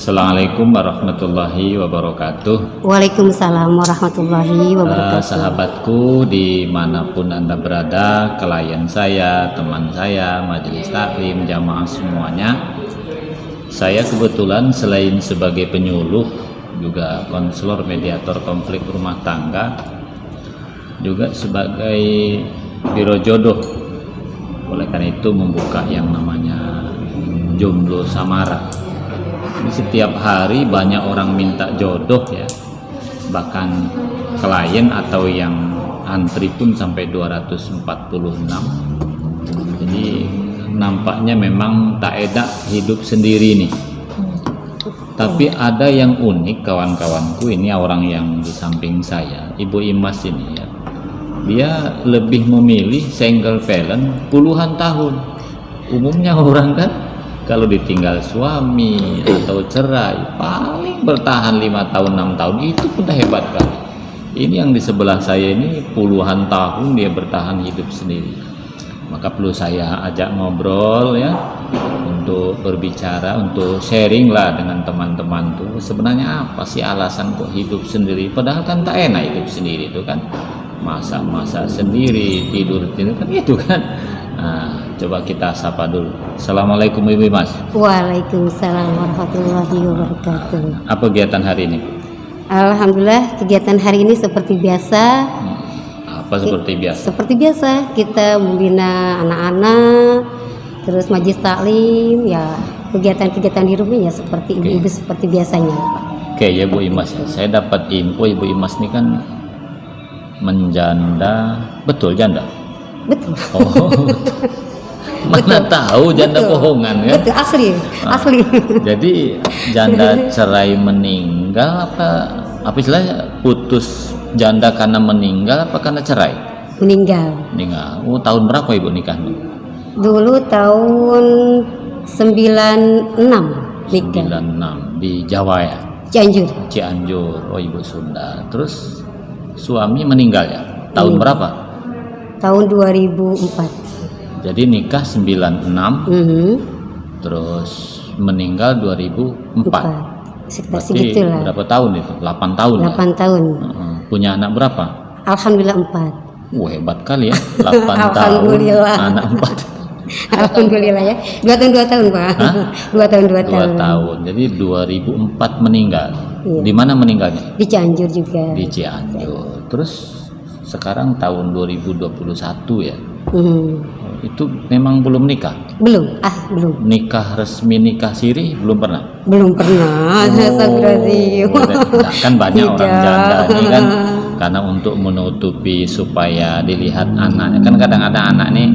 Assalamualaikum warahmatullahi wabarakatuh. Waalaikumsalam warahmatullahi wabarakatuh. Sahabatku dimanapun Anda berada, klien saya, teman saya, majelis taklim, jamaah semuanya. Saya kebetulan selain sebagai penyuluh, juga konselor mediator konflik rumah tangga, juga sebagai biro jodoh. Oleh karena itu membuka yang namanya Jomblo Samara. Setiap hari banyak orang minta jodoh ya, bahkan klien atau yang antri pun sampai 246. Jadi nampaknya memang tak enak hidup sendiri nih. Tapi ada yang unik, kawan-kawanku ini orang yang di samping saya, Ibu Imas ini ya, dia lebih memilih single parent puluhan tahun. Umumnya orang kan kalau ditinggal suami atau cerai paling bertahan 5 tahun 6 tahun, itu pun dah hebat kan. Ini yang di sebelah saya ini puluhan tahun dia bertahan hidup sendiri. Maka perlu saya ajak ngobrol ya, untuk berbicara, untuk sharing lah dengan teman-teman tuh sebenarnya apa sih alasan kok hidup sendiri, padahal kan tak enak hidup sendiri itu kan, masak sendiri, tidur kan itu kan. Nah, coba kita sapa dulu. Assalamualaikum Ibu Imas. Waalaikumsalam warahmatullahi wabarakatuh. Apa kegiatan hari ini? Alhamdulillah kegiatan hari ini seperti biasa. Apa seperti biasa? Seperti biasa kita membina anak-anak, terus majelis taklim, ya kegiatan-kegiatan di rumah ya seperti ibu-ibu seperti biasanya. Oke ya Bu Imas, saya dapat info Ibu Imas ini kan menjanda, betul janda? Betul. Oh, mana betul. Tahu janda betul. Bohongan kan? Betul, asli. Jadi janda cerai meninggal apa istilahnya, putus janda karena meninggal apa karena cerai? Meninggal. Oh, tahun berapa Ibu nikah? Dulu tahun 96 nikah. 96 di Jawa ya? Cianjur. Oh, Ibu Sunda. Terus suami meninggal ya? Tahun berapa? Tahun 2004. Jadi nikah 96, terus meninggal 2004. Sekitar segitulah. Berapa tahun itu? 8 tahun. 8 tahun. Punya anak berapa? Alhamdulillah 4. Hebat kali ya. 8 tahun. Anak 4. Alhamdulillah ya. 2 tahun Pak. 2 tahun. Jadi 2004 meninggal. Iya. Di mana meninggalnya? Di Cianjur juga. Di Cianjur. Terus sekarang tahun 2021 ya. Itu memang belum nikah? Belum. Nikah resmi, nikah siri belum pernah? Belum pernah. Kan banyak orang janda ini kan, karena untuk menutupi supaya dilihat anaknya, kan kadang-kadang anak nih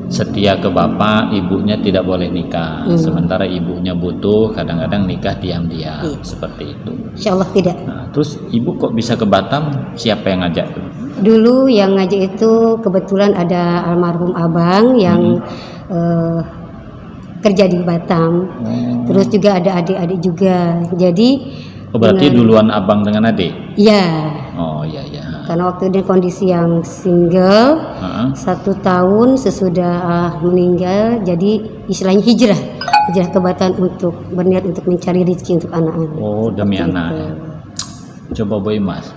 setia ke bapak, ibunya tidak boleh nikah. Sementara ibunya butuh, kadang-kadang nikah diam-diam. Seperti itu. Insya Allah tidak. Nah, terus ibu kok bisa ke Batam? Siapa yang ngajak? Dulu yang ngajak itu kebetulan ada almarhum abang yang kerja di Batam. Terus juga ada adik-adik juga. Jadi berarti duluan abang dengan adik? Iya. Oh iya. Karena waktu itu kondisi yang single, 1 tahun sesudah meninggal, jadi istilahnya hijrah ke Batam untuk berniat untuk mencari rezeki untuk anak-anak. Oh, demi anak. Coba Bu Imas,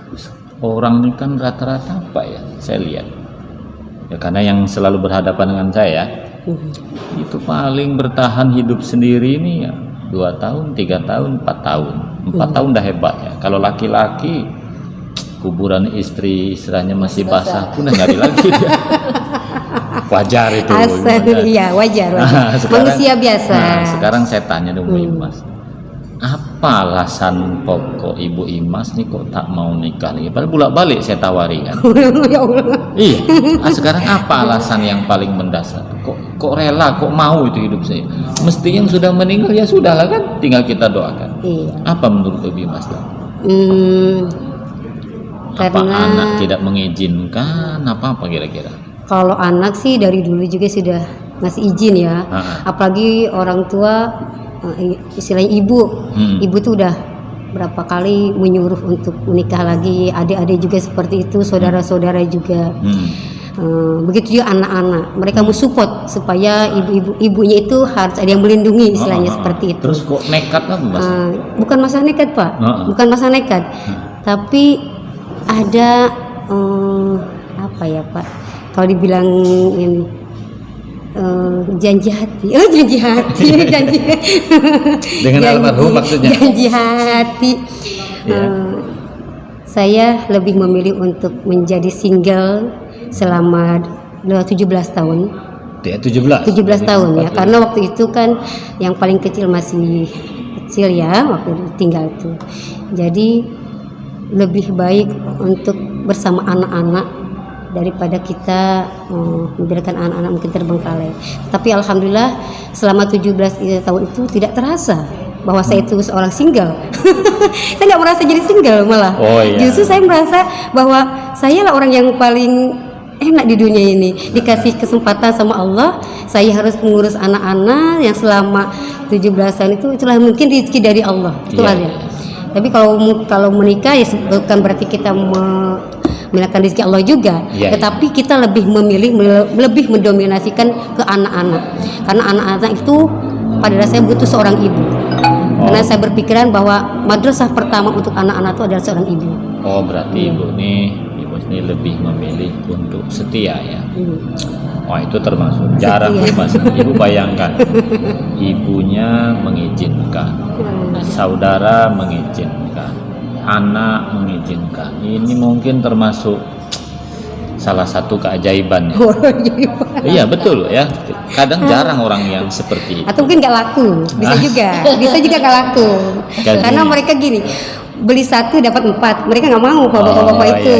orang ini kan rata-rata apa ya? Saya lihat ya, karena yang selalu berhadapan dengan saya itu paling bertahan hidup sendiri ini ya 2 tahun, 3 tahun, 4 tahun. 4 tahun dah hebat ya. Kalau laki-laki kuburan istri istilahnya masih basah pun nyari lagi dia. Wajar itu. Iya, wajar. Manusia biasa. Nah, sekarang saya tanya dong Bu Imas, apa alasan pokok Ibu Imas nih kok tak mau nikah lagi? Padahal bolak-balik saya tawari kan. Ya Allah. Iya. Sekarang apa alasan yang paling mendasar? Kok rela, kok mau itu hidup saya? Mesti yang sudah meninggal ya sudahlah kan, tinggal kita doakan. Iya. Apa menurut Ibu Imas? Apa Karena anak tidak mengizinkan, apa kira-kira? Kalau anak sih dari dulu juga sudah ngasih izin ya. Apalagi orang tua, istilahnya ibu tuh udah berapa kali menyuruh untuk menikah lagi. Adik-adik juga seperti itu, saudara-saudara juga. Begitu juga anak-anak, mereka mau support supaya ibunya itu harus ada yang melindungi, istilahnya seperti itu. Terus kok nekat kan Mas? Bukan masalah nekat Pak, bukan masalah nekat, tapi ada apa ya Pak? Kalau dibilang ini janji hati, janji Dengan almarhum maksudnya? Janji hati. Saya lebih memilih untuk menjadi single selama 17 tahun. Ya, 17 tahun ya, karena waktu itu kan yang paling kecil masih kecil ya, waktu tinggal itu. Jadi lebih baik untuk bersama anak-anak daripada kita membiarkan anak-anak mungkin terbengkalai. Tapi alhamdulillah selama 17 tahun itu tidak terasa bahwa saya itu seorang single. Saya nggak merasa jadi single malah. Justru saya merasa bahwa saya lah orang yang paling enak di dunia ini, dikasih kesempatan sama Allah. Saya harus mengurus anak-anak yang selama 17 tahun itu, itulah mungkin rezeki dari Allah, itulah ya. Tapi kalau menikah ya bukan berarti kita melakukan rezeki Allah juga, tetapi kita lebih memilih, lebih mendominasikan ke anak-anak, karena anak-anak itu pada dasarnya butuh seorang ibu. Karena saya berpikiran bahwa madrasah pertama untuk anak-anak itu adalah seorang ibu. Berarti ibu ini lebih memilih untuk setia ya. Wah, itu termasuk jarang Mas. Ibu bayangkan, ibunya mengizinkan, saudara mengizinkan, anak mengizinkan. Ini mungkin termasuk salah satu keajaiban. Iya betul ya. Kadang jarang orang yang seperti itu. Atau mungkin nggak laku, bisa juga nggak laku. Karena mereka gini, beli 1 dapat 4, mereka nggak mau bapak-bapak itu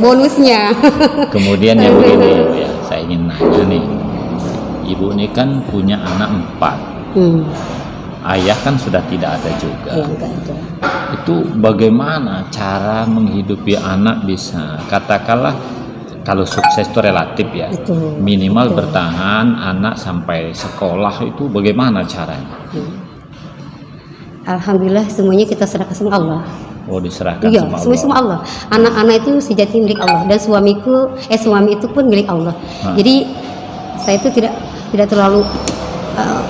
bonusnya. Kemudian yang begini Ibu ya, saya ingin nanya nih, ibu ini kan punya anak 4, ayah kan sudah tidak ada juga. Itu bagaimana cara menghidupi anak bisa, katakanlah kalau sukses itu relatif ya, minimal bertahan anak sampai sekolah, itu bagaimana caranya? Alhamdulillah semuanya kita serahkan sama Allah. Diserahkan sama Allah. Semua Allah. Anak-anak itu sejati milik Allah, dan suami itu pun milik Allah. Jadi saya itu tidak terlalu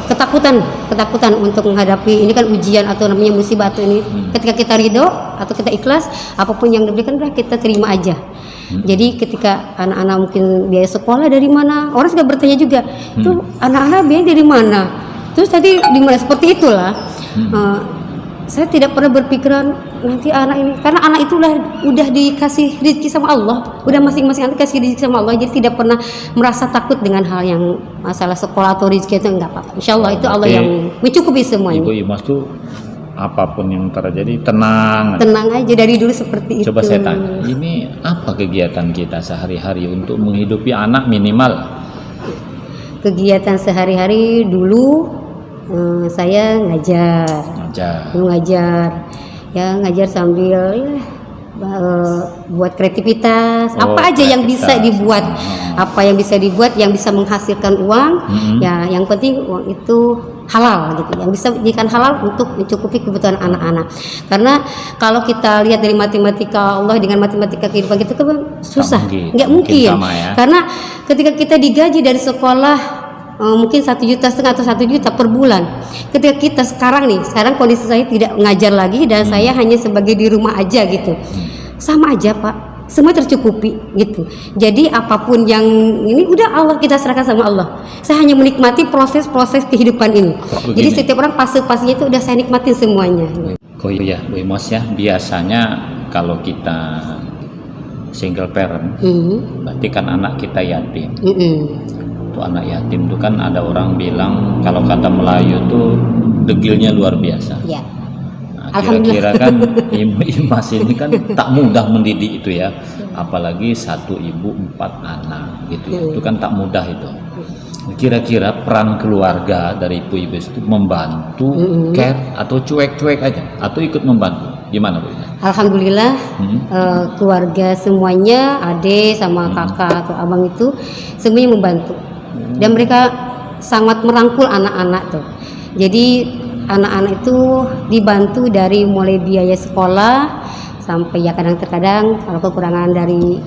ketakutan untuk menghadapi ini kan ujian atau namanya musibah atau ini. Ketika kita ridho atau kita ikhlas, apapun yang diberikan kita terima aja. Jadi ketika anak-anak mungkin biaya sekolah dari mana, orang juga bertanya juga, tuh anak-anak biaya dari mana? Terus tadi di mana, seperti itulah. Saya tidak pernah berpikiran nanti anak ini, karena anak itulah udah dikasih rezeki sama Allah, udah masing-masing anak dikasih rezeki sama Allah, jadi tidak pernah merasa takut dengan hal yang masalah sekolah atau rezeki itu, enggak apa-apa. Insya Allah itu Allah yang mencukupi semuanya. Ibu Imas tuh apapun yang terjadi tenang aja dari dulu seperti itu. Coba saya tanya, ini apa kegiatan kita sehari-hari untuk menghidupi anak minimal? Kegiatan sehari-hari dulu saya ngajar sambil buat kreativitas, apa aja yang bisa dibuat, yang bisa menghasilkan uang, ya yang penting uang itu halal gitu, yang bisa dijadikan halal untuk mencukupi kebutuhan anak-anak. Karena kalau kita lihat dari matematika Allah dengan matematika kehidupan kita kan susah, nggak mungkin. Karena ketika kita digaji dari sekolah mungkin 1,5 juta atau 1 juta per bulan. Ketika kita sekarang kondisi saya tidak ngajar lagi dan saya hanya sebagai di rumah aja gitu, sama aja Pak, semua tercukupi gitu. Jadi apapun yang ini udah Allah kita serahkan sama Allah. Saya hanya menikmati proses-proses kehidupan ini. Jadi setiap orang fase-fasenya itu udah saya nikmatin semuanya. Oh iya Bu Imas ya, biasanya kalau kita single parent, berarti kan anak kita yatim. Tuh anak yatim tuh kan ada orang bilang kalau kata Melayu tuh degilnya luar biasa. Ya. Nah, kira-kira kan Imas ini kan tak mudah mendidik itu ya, apalagi 1 ibu 4 anak gitu ya. Itu kan tak mudah itu. Kira-kira peran keluarga dari ibu itu membantu, care atau cuek-cuek aja atau ikut membantu, gimana Bu? Alhamdulillah keluarga semuanya, adik sama kakak atau abang itu semuanya membantu. Dan mereka sangat merangkul anak-anak tuh. Jadi anak-anak itu dibantu dari mulai biaya sekolah sampai ya kadang-kadang kalau kekurangan dari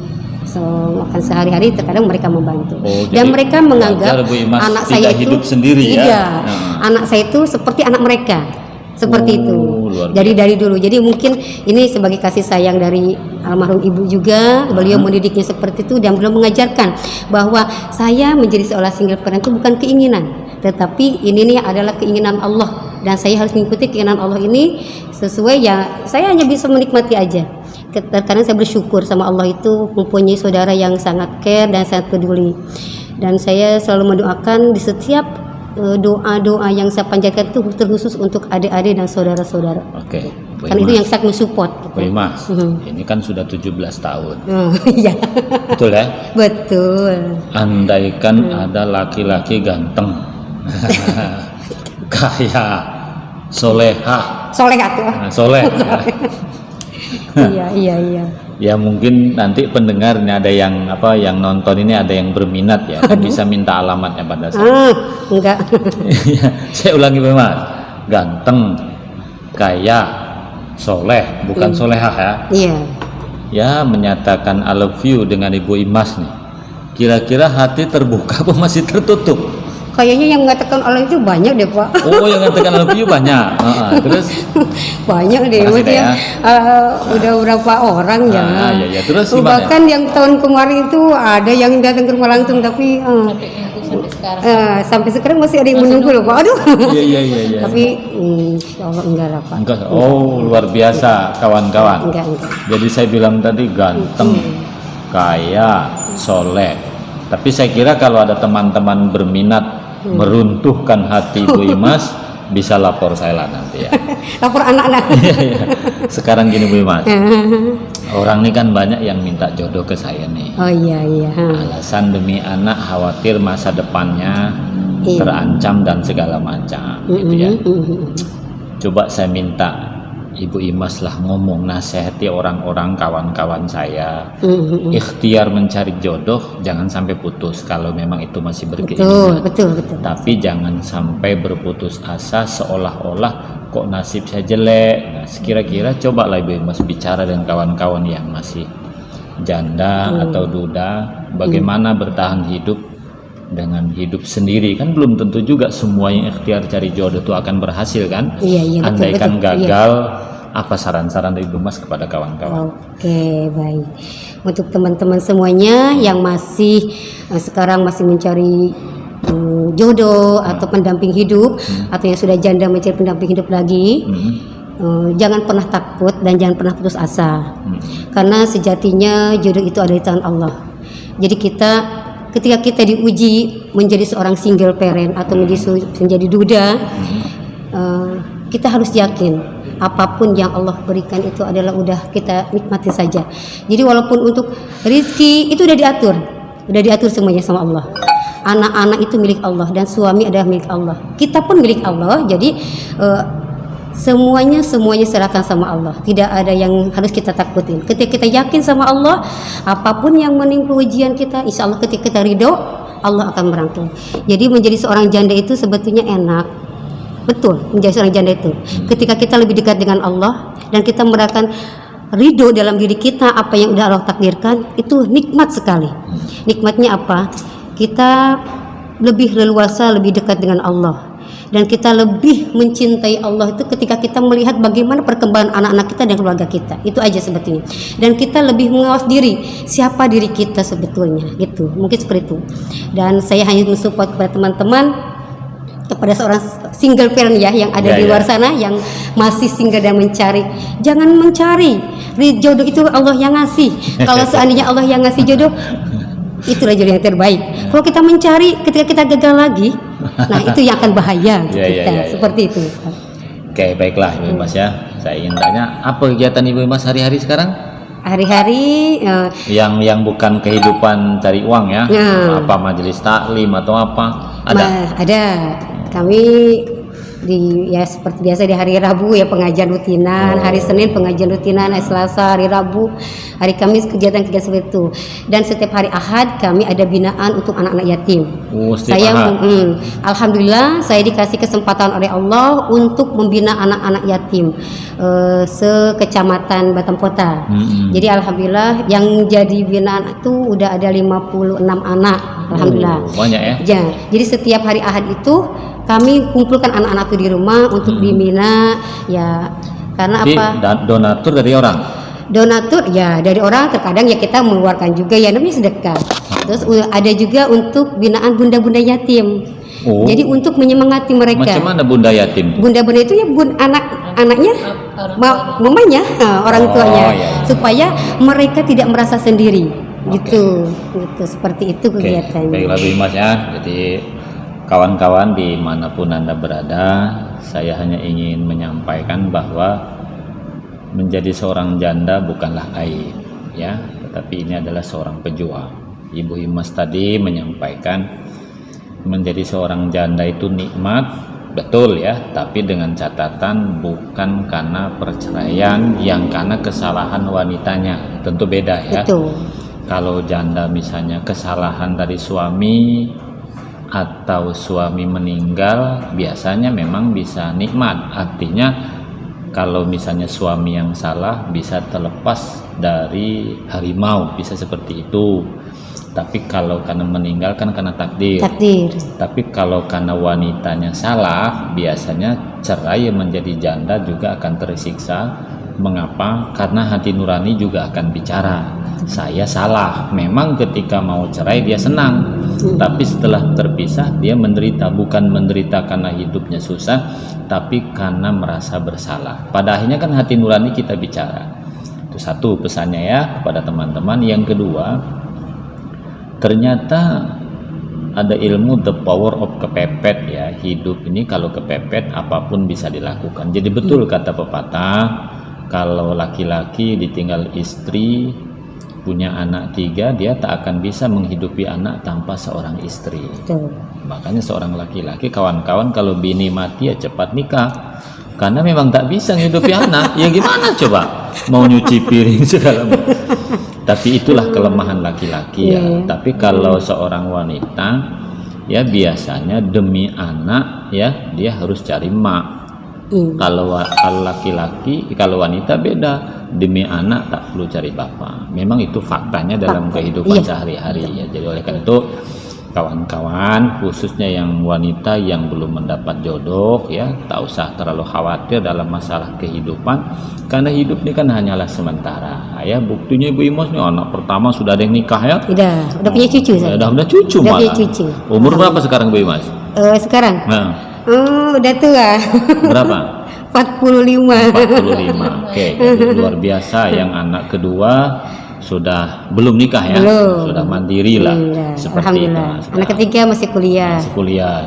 makan sehari-hari, terkadang mereka membantu. jadi Dan mereka menganggap wajar Bu Imas anak tidak saya itu hidup sendiri ya? Iya, anak saya itu seperti anak mereka. Seperti itu. Luar Jadi dari dulu. Jadi mungkin ini sebagai kasih sayang dari almarhum ibu juga. Beliau mendidiknya seperti itu dan beliau mengajarkan bahwa saya menjadi seorang single parent itu bukan keinginan, tetapi ini nih adalah keinginan Allah dan saya harus mengikuti keinginan Allah ini sesuai ya. Saya hanya bisa menikmati aja. Karena saya bersyukur sama Allah itu mempunyai saudara yang sangat care dan sangat peduli. Dan saya selalu mendoakan di setiap doa-doa yang saya panjatkan itu terkhusus untuk adik-adik dan saudara-saudara. Oke, Bu Kan itu Imas. yang sangat mensupport. Bu Imas, ini kan sudah 17 tahun. Iya, Betul ya? betul. Andaikan ada laki-laki ganteng, kaya, soleha, Soleh atuh. soleh, Iya. ya mungkin nanti pendengar ini ada yang yang nonton ini ada yang berminat ya, bisa minta alamatnya pada saya. Enggak. Saya ulangi Bu Imas, ganteng, kaya, soleh, bukan solehah ya. Iya. Ya menyatakan I love you dengan Ibu Imas nih. Kira-kira hati terbuka apa masih tertutup? Kayaknya yang mengatakan Allah itu banyak deh, Pak. Oh, yang mengatakan I love you banyak. Terus Banyak deh, Makasih maksudnya ya. udah berapa orang ya. Iya. Terus gimana? Bahkan yang tahun kemarin itu ada yang datang ke rumah langsung tapi sampai sekarang masih ada yang menunggu loh, Pak. Aduh. Iya. Tapi insya Allah enggak lah, Pak. Enggak. Oh, luar biasa kawan-kawan. Enggak. Jadi saya bilang tadi ganteng, kaya, soleh. Tapi saya kira kalau ada teman-teman berminat meruntuhkan hati Ibu Imas, bisa lapor saya lah nanti ya. Lapor anak-anak. Iya. Sekarang gini Bu Imas, orang ini kan banyak yang minta jodoh ke saya nih. Oh iya. Alasan demi anak khawatir masa depannya Iya. terancam dan segala macam gitu ya. Coba saya minta Ibu Imas lah ngomong, nasihati orang-orang kawan-kawan saya, ikhtiar mencari jodoh, jangan sampai putus kalau memang itu masih berkeinginan. Betul. Tapi jangan sampai berputus asa seolah-olah kok nasib saya jelek. Nah, kira-kira cobalah Ibu Imas bicara dengan kawan-kawan yang masih janda atau duda, bagaimana bertahan hidup dengan hidup sendiri. Kan belum tentu juga semua yang ikhtiar cari jodoh itu akan berhasil kan. Iya, betul, Andaikan betul. gagal, apa saran-saran dari Ibu Mas kepada kawan-kawan? Oke, baik. Untuk teman-teman semuanya yang masih sekarang masih mencari jodoh atau pendamping hidup, atau yang sudah janda mencari pendamping hidup lagi, jangan pernah takut dan jangan pernah putus asa. Karena sejatinya jodoh itu ada di tangan Allah. Jadi ketika kita diuji menjadi seorang single parent atau menjadi duda, kita harus yakin apapun yang Allah berikan itu adalah udah kita nikmati saja. Jadi walaupun untuk rezeki itu udah diatur semuanya sama Allah. Anak-anak itu milik Allah dan suami adalah milik Allah. Kita pun milik Allah. Jadi semuanya serahkan sama Allah. Tidak ada yang harus kita takutin. Ketika kita yakin sama Allah, apapun yang menimpa ujian kita, insya Allah ketika kita ridho, Allah akan merangkul. Jadi menjadi seorang janda itu sebetulnya enak. Betul, menjadi seorang janda itu. Ketika kita lebih dekat dengan Allah dan kita merasakan ridho dalam diri kita apa yang udah Allah takdirkan, itu nikmat sekali. Nikmatnya apa? Kita lebih leluasa, lebih dekat dengan Allah. Dan kita lebih mencintai Allah itu ketika kita melihat bagaimana perkembangan anak-anak kita dan keluarga kita. Itu aja sebetulnya. Dan kita lebih mengawas diri, siapa diri kita sebetulnya gitu. Mungkin seperti itu. Dan saya hanya mensupport kepada teman-teman, kepada seorang single parent ya yang ada di luar sana yang masih single dan mencari. Jangan mencari. Jodoh itu Allah yang ngasih. Kalau seandainya Allah yang ngasih jodoh, itulah jodoh yang terbaik. Kalau kita mencari ketika kita gagal lagi, nah itu yang akan bahaya untuk kita. Seperti itu. Oke, baiklah Ibu Imas ya. Saya ingin tanya, apa kegiatan Ibu Imas hari-hari sekarang? Hari-hari yang bukan kehidupan cari uang ya. Apa majelis taklim atau apa? Ada? Ada. Kami ya seperti biasa di hari Rabu ya pengajian rutinan, hari Senin pengajian rutinan, hari Selasa, hari Rabu, hari Kamis kegiatan-kegiatan seperti itu. Dan setiap hari Ahad kami ada binaan untuk anak-anak yatim. Saya alhamdulillah saya dikasih kesempatan oleh Allah untuk membina anak-anak yatim sekecamatan Batam Kota. Jadi alhamdulillah yang jadi binaan itu udah ada 56 anak. Alhamdulillah. Banyak ya? Ya, jadi setiap hari Ahad itu kami kumpulkan anak-anak itu di rumah untuk dibina ya, karena jadi, apa? Donatur dari orang? Donatur ya dari orang, terkadang ya kita mengeluarkan juga ya, namanya sedekah. Terus ada juga untuk binaan bunda-bunda yatim. Jadi untuk menyemangati mereka. Macam mana bunda yatim? Bunda-bunda itu ya anaknya mamanya, orang tuanya, supaya mereka tidak merasa sendiri. Gitu seperti itu kegiatannya. Baiklah Bu Imas ya. Jadi kawan-kawan dimanapun Anda berada, saya hanya ingin menyampaikan bahwa menjadi seorang janda bukanlah aib ya, tetapi ini adalah seorang pejuang. Ibu Imas tadi menyampaikan menjadi seorang janda itu nikmat, betul ya, tapi dengan catatan bukan karena perceraian yang karena kesalahan wanitanya, tentu beda ya. Betul. Kalau janda misalnya kesalahan dari suami atau suami meninggal, biasanya memang bisa nikmat. Artinya kalau misalnya suami yang salah bisa terlepas dari harimau, bisa seperti itu. Tapi kalau karena meninggal kan karena takdir. Tapi kalau karena wanitanya salah, biasanya cerai menjadi janda juga akan tersiksa. Mengapa? Karena hati nurani juga akan bicara, saya salah. Memang ketika mau cerai dia senang, tapi setelah terpisah dia menderita. Bukan menderita karena hidupnya susah, tapi karena merasa bersalah. Pada akhirnya kan hati nurani kita bicara. Itu satu pesannya ya kepada teman-teman. Yang kedua, ternyata ada ilmu the power of kepepet ya. Hidup ini kalau kepepet apapun bisa dilakukan. Jadi betul kata pepatah, kalau laki-laki ditinggal istri, punya anak 3, dia tak akan bisa menghidupi anak tanpa seorang istri. Betul. Makanya seorang laki-laki, kawan-kawan, kalau bini mati ya cepat nikah, karena memang tak bisa menghidupi anak. Ya gimana coba, mau nyuci piring segala macam. Tapi itulah kelemahan laki-laki ya. Tapi kalau seorang wanita ya biasanya demi anak ya dia harus cari mak. Kalau laki-laki, kalau wanita beda, demi anak tak perlu cari bapak. Memang itu faktanya dalam kehidupan sehari-hari ya. Jadi oleh karena itu kawan-kawan, khususnya yang wanita yang belum mendapat jodoh ya, tak usah terlalu khawatir dalam masalah kehidupan, karena hidup ini kan hanyalah sementara ya. Buktinya Ibu Imas nih anak pertama sudah ada yang nikah ya. Udah punya cucu saya. Udah cucu malah. Punya cucu. Umur berapa sekarang Bu Imas? Sekarang udah tua. Berapa? 45. Oke, jadi luar biasa. Yang anak kedua sudah belum nikah ya, sudah mandiri lah, seperti itu. Anak ketiga masih kuliah.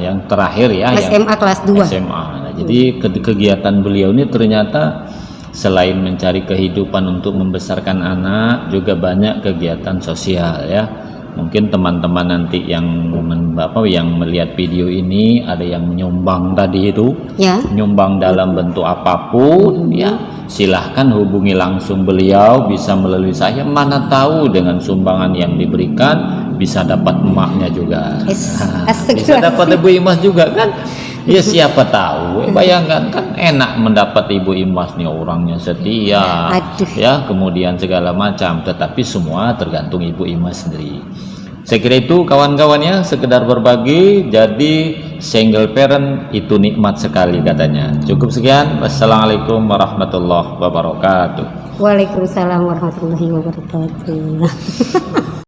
Yang terakhir ya, SMA kelas 2. SMA. Nah, jadi kegiatan beliau ini ternyata selain mencari kehidupan untuk membesarkan anak, juga banyak kegiatan sosial ya. Mungkin teman-teman nanti yang melihat video ini ada yang menyumbang tadi itu, nyumbang dalam bentuk apapun ya, silahkan hubungi langsung beliau, bisa melalui saya. Mana tahu dengan sumbangan yang diberikan bisa dapat emaknya juga, bisa dapat Ibu Imas juga kan. Ya siapa tahu, bayangkan kan enak mendapat Ibu Imas nih, orangnya setia ya, kemudian segala macam, tetapi semua tergantung Ibu Imas sendiri. Saya kira itu kawan-kawannya, sekedar berbagi. Jadi single parent itu nikmat sekali katanya. Cukup sekian. Wassalamualaikum warahmatullahi wabarakatuh. Waalaikumsalam warahmatullahi wabarakatuh.